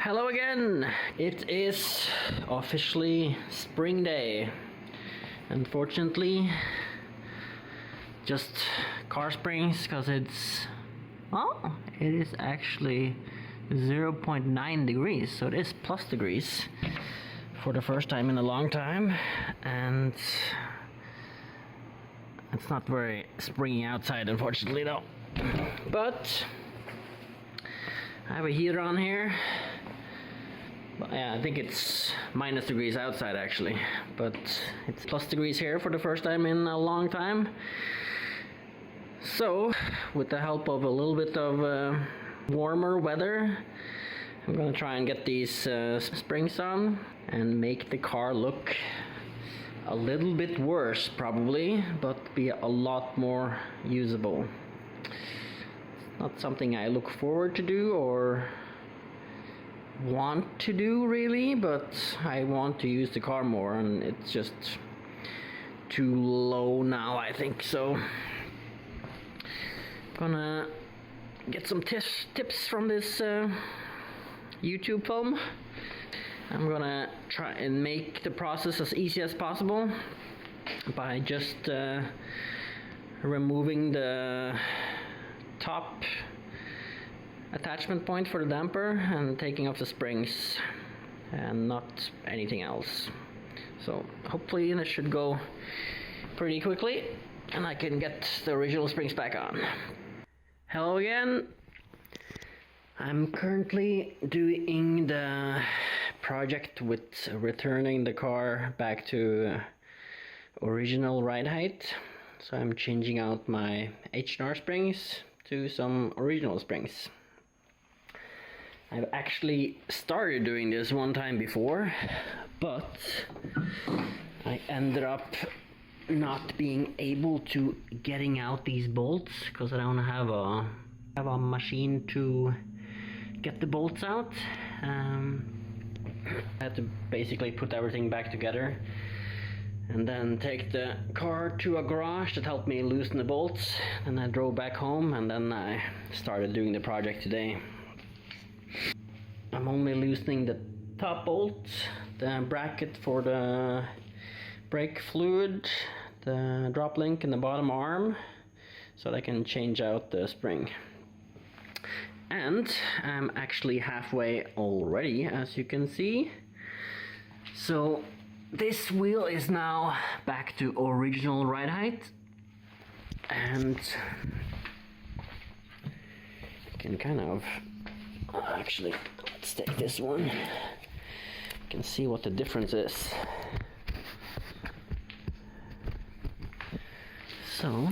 Hello again! It is officially spring day. Unfortunately, just car springs because it is actually 0.9 degrees, so it is plus degrees for the first time in a long time, and it's not very springy outside, unfortunately, though. But I have a heater on here. Yeah, I think it's minus degrees outside actually, but it's plus degrees here for the first time in a long time. So, with the help of a little bit of warmer weather, I'm gonna try and get these springs on and make the car look a little bit worse probably, but be a lot more usable. Not something I look forward to do or want to do really, but I want to use the car more, and it's just too low now, I think. So gonna get some tips from this YouTube film. I'm gonna try and make the process as easy as possible by just removing the top attachment point for the damper and taking off the springs and not anything else. So hopefully this should go pretty quickly and I can get the original springs back on. Hello again. I'm currently doing the project with returning the car back to original ride height. So I'm changing out my H&R springs to some original springs. I've actually started doing this one time before, but I ended up not being able to getting out these bolts because I don't have a machine to get the bolts out. I had to basically put everything back together and then take the car to a garage that helped me loosen the bolts, and I drove back home, and then I started doing the project today. I'm only loosening the top bolt, the bracket for the brake fluid, the drop link in the bottom arm, so that I can change out the spring. And I'm actually halfway already, as you can see. So this wheel is now back to original ride height, and you can kind of actually, let's take this one. You can see what the difference is. So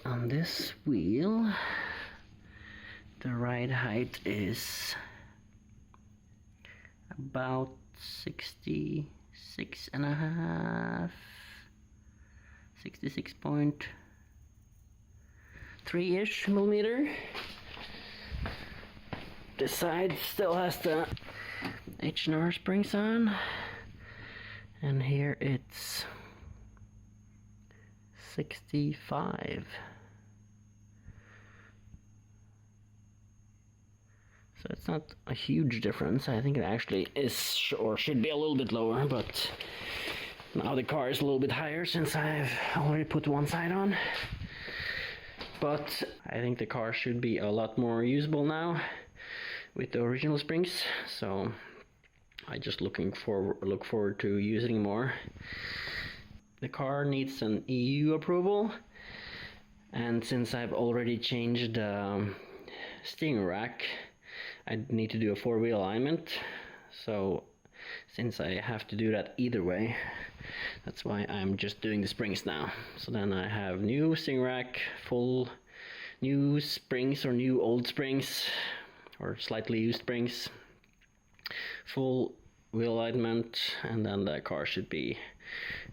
on this wheel, the ride height is about 66 and a half, 66.3-ish millimeter. This side still has the H&R springs on, and here it's 65. So it's not a huge difference. I think it actually is, or should be a little bit lower, but now the car is a little bit higher since I've already put one side on. But I think the car should be a lot more usable now with the original springs, so I just look forward to using more. The car needs an EU approval, and since I've already changed the steering rack, I need to do a 4-wheel alignment. So since I have to do that either way, that's why I'm just doing the springs now. So then I have new steering rack, full new springs or new old springs or slightly used springs, full wheel alignment, and then the car should be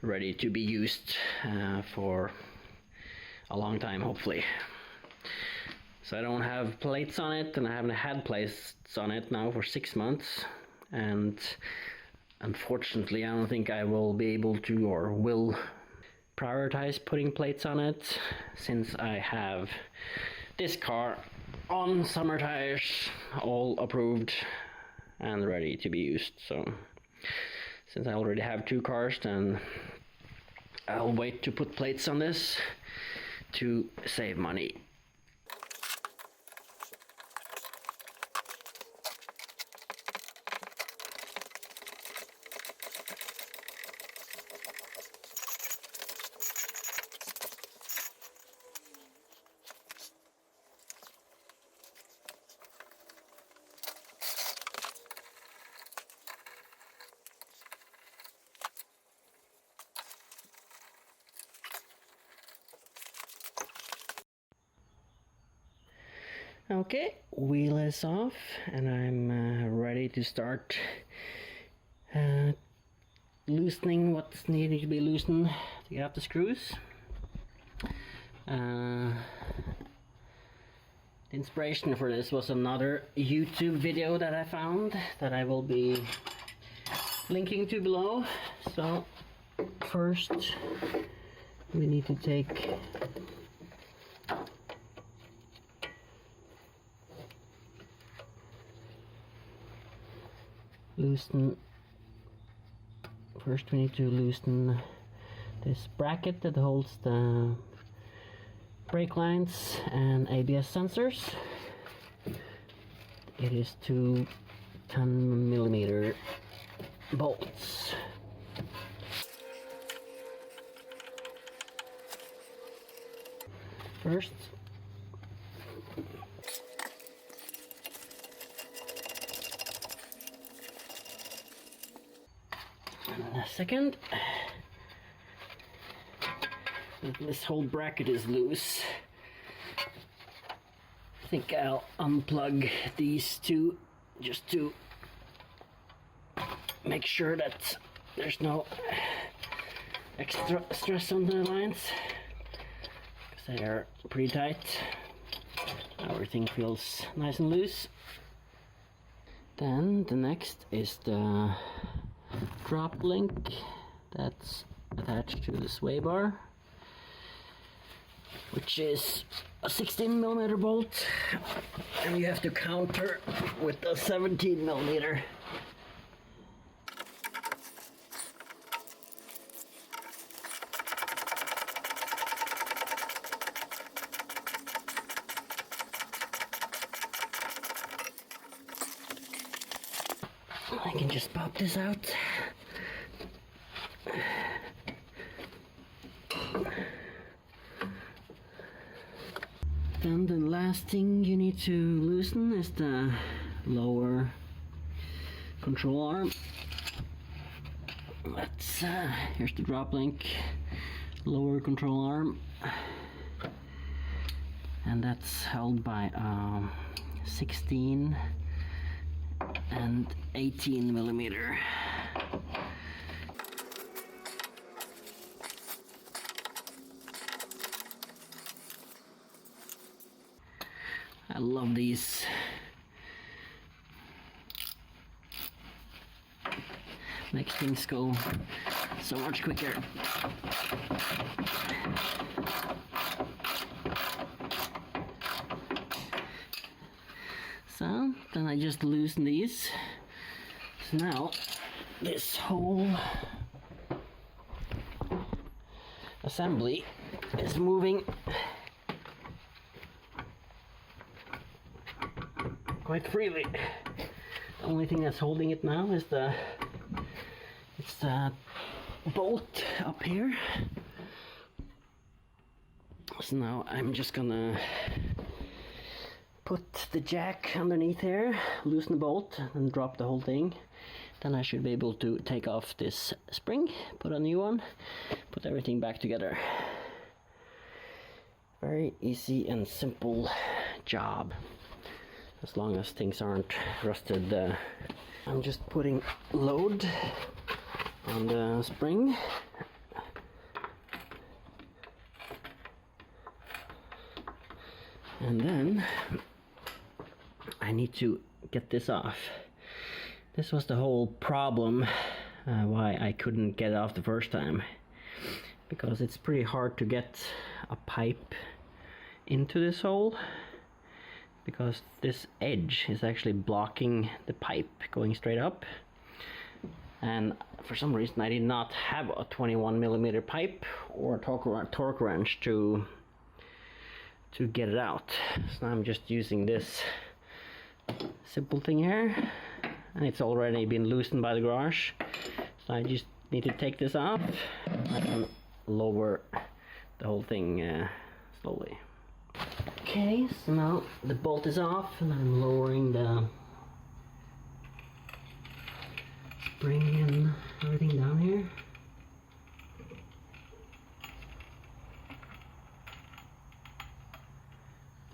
ready to be used for a long time, hopefully. So I don't have plates on it, and I haven't had plates on it now for 6 months, and unfortunately I don't think I will be able to or will prioritize putting plates on it, since I have this car on summer tires, all approved and ready to be used. So since I already have 2 cars, then I'll wait to put plates on this to save money. Okay, wheel is off and I'm ready to start loosening what's needed to be loosened to get out the screws. The inspiration for this was another YouTube video that I found that I will be linking to below. So first we need to take first we need to loosen this bracket that holds the brake lines and ABS sensors. It is 2 10mm bolts. First, and a second, this whole bracket is loose. I think I'll unplug these two just to make sure that there's no extra stress on the lines, because they are pretty tight. Everything feels nice and loose. Then the next is the drop link that's attached to the sway bar, which is a 16mm bolt, and you have to counter with a 17mm. I can just pop this out. Then the last thing you need to loosen is the lower control arm. Here's the drop link, lower control arm, and that's held by 16 and 18mm. I love these. Makes things go so much quicker. So then I just loosen these. So now this whole assembly is moving quite freely. The only thing that's holding it now is the bolt up here. So now I'm just gonna put the jack underneath here, loosen the bolt, and drop the whole thing. Then I should be able to take off this spring, put a new one, put everything back together. Very easy and simple job, as long as things aren't rusted. I'm just putting load on the spring. And then I need to get this off. This was the whole problem why I couldn't get it off the first time, because it's pretty hard to get a pipe into this hole, because this edge is actually blocking the pipe going straight up, and for some reason I did not have a 21mm pipe or a torque wrench to get it out. So I'm just using this simple thing here, and it's already been loosened by the garage, so I just need to take this off. I can lower the whole thing slowly. Okay, so now the bolt is off and I'm lowering the spring and everything down here.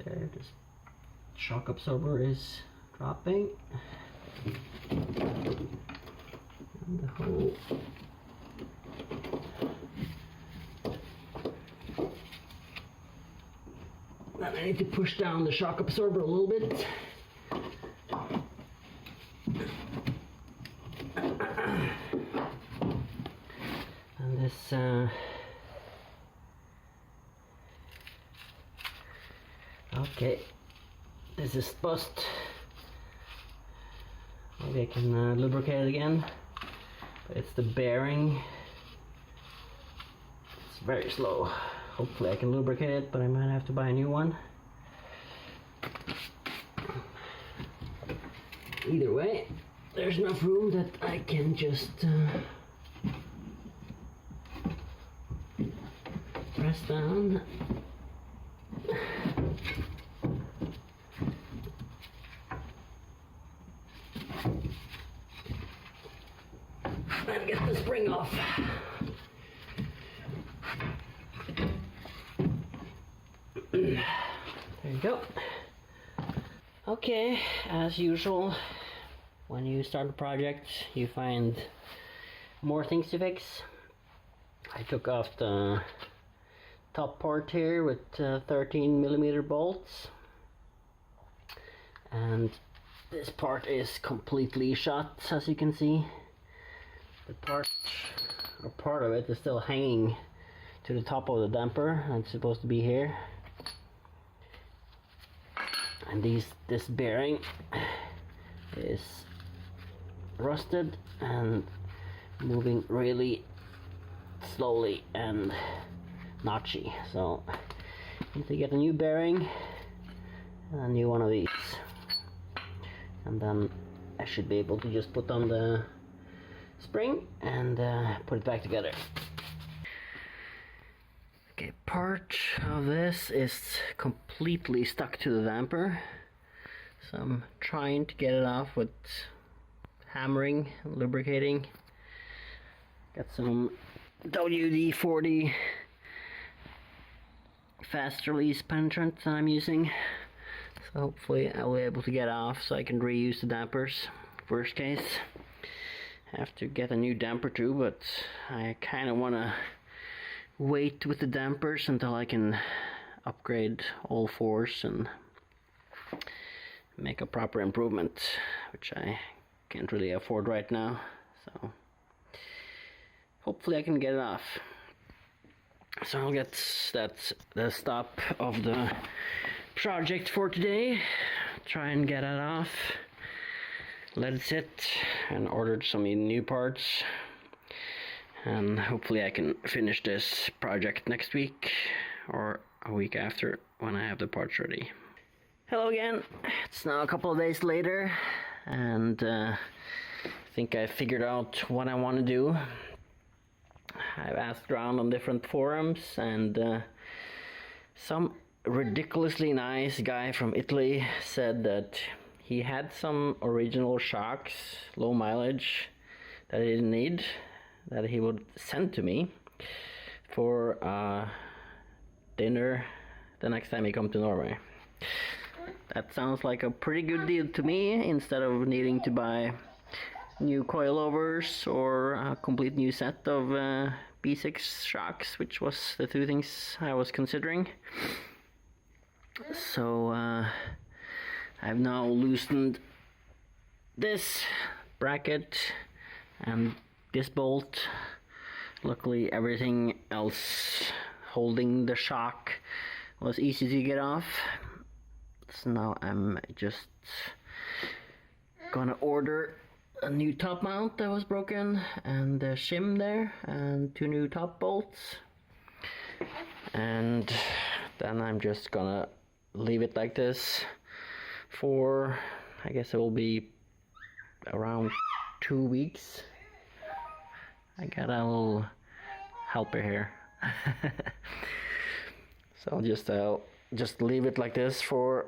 There, this shock absorber is dropping. And the whole then I need to push down the shock absorber a little bit. And this okay, this is bust. Maybe I can lubricate it again, but it's the bearing. It's very slow. Hopefully I can lubricate it, but I might have to buy a new one. Either way, there's enough room that I can just press down. And get the spring off. There you go. Okay, as usual, when you start a project, you find more things to fix. I took off the top part here with 13mm bolts, and this part is completely shot, as you can see. The part of it is still hanging to the top of the damper, and it's supposed to be here. And this bearing is rusted and moving really slowly and notchy, so I need to get a new bearing and a new one of these, and then I should be able to just put on the spring and put it back together. Okay, part of this is completely stuck to the damper, so I'm trying to get it off with hammering, lubricating. Got some WD-40 fast release penetrant that I'm using, so hopefully I'll be able to get off so I can reuse the dampers. Worst case, I have to get a new damper too, but I kind of want to wait with the dampers until I can upgrade all fours and make a proper improvement, which I can't really afford right now, so hopefully I can get it off. So I'll get the stop of the project for today, try and get it off, let it sit, and ordered some new parts, and hopefully I can finish this project next week or a week after when I have the parts ready. Hello again, it's now a couple of days later, and I think I figured out what I want to do. I've asked around on different forums, and some ridiculously nice guy from Italy said that he had some original shocks, low mileage, that he didn't need, that he would send to me for dinner the next time he comes to Norway. That sounds like a pretty good deal to me, instead of needing to buy new coilovers or a complete new set of B6 shocks, which was the two things I was considering. So I've now loosened this bracket and this bolt. Luckily everything else holding the shock was easy to get off, So now I'm just gonna order a new top mount that was broken, and the shim there, and 2 new top bolts. And then I'm just gonna leave it like this for, I guess it will be around 2 weeks. I got a little helper here. So I'll just leave it like this for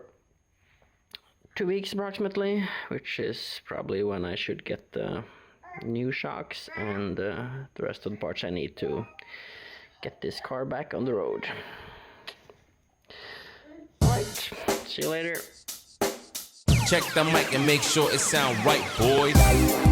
2 weeks approximately, which is probably when I should get the new shocks and the rest of the parts I need to get this car back on the road. Alright, see you later. Check the mic and make sure it sound right, boys.